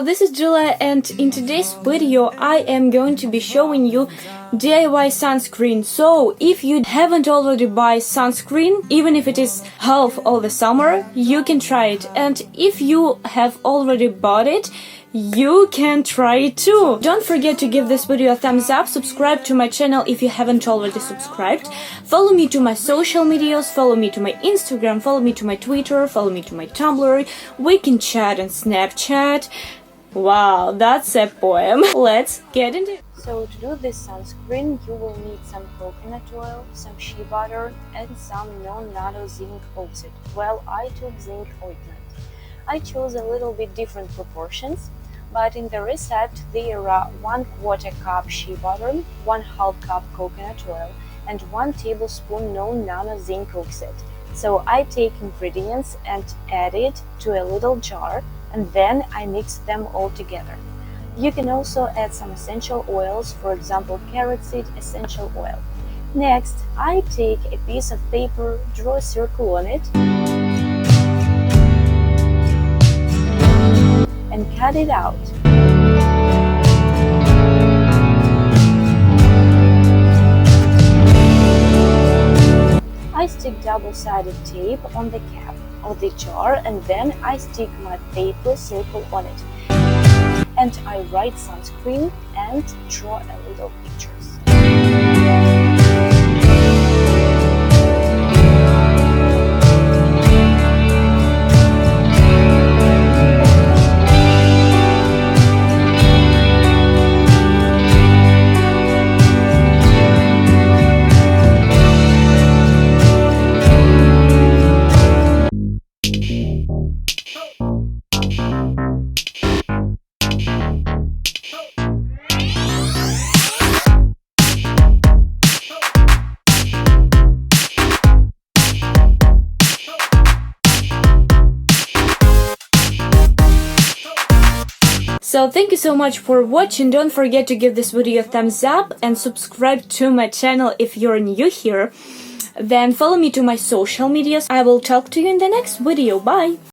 So this is Julia, and in today's video I am going to be showing you DIY sunscreen. So if you haven't already buy sunscreen, even if it is half of the summer, you can try it. And if you have already bought it, you can try it too. Don't forget to give this video a thumbs up, subscribe to my channel if you haven't already subscribed, follow me to my social medias, follow me to my Instagram, follow me to my Twitter, follow me to my Tumblr. We can chat on Snapchat. Wow, that's a poem. Let's get into it. So to do this sunscreen, you will need some coconut oil, some shea butter, and some non-nano zinc oxide. Well, I took zinc ointment. I chose a little bit different proportions, but in the recipe there are 1/4 cup shea butter, 1/2 cup coconut oil, and 1 tablespoon non-nano zinc oxide. So I take ingredients and add it to a little jar, and then I mix them all together. You can also add some essential oils, for example carrot seed essential oil. Next, I take a piece of paper, draw a circle on it, and cut it out. I stick double-sided tape on the cap of the jar, and then I stick my paper circle on it. And I write sunscreen and draw a little pictures. So thank you so much for watching. Don't forget to give this video a thumbs up and subscribe to my channel if you're new here. Then follow me to my social medias. I will talk to you in the next video. Bye!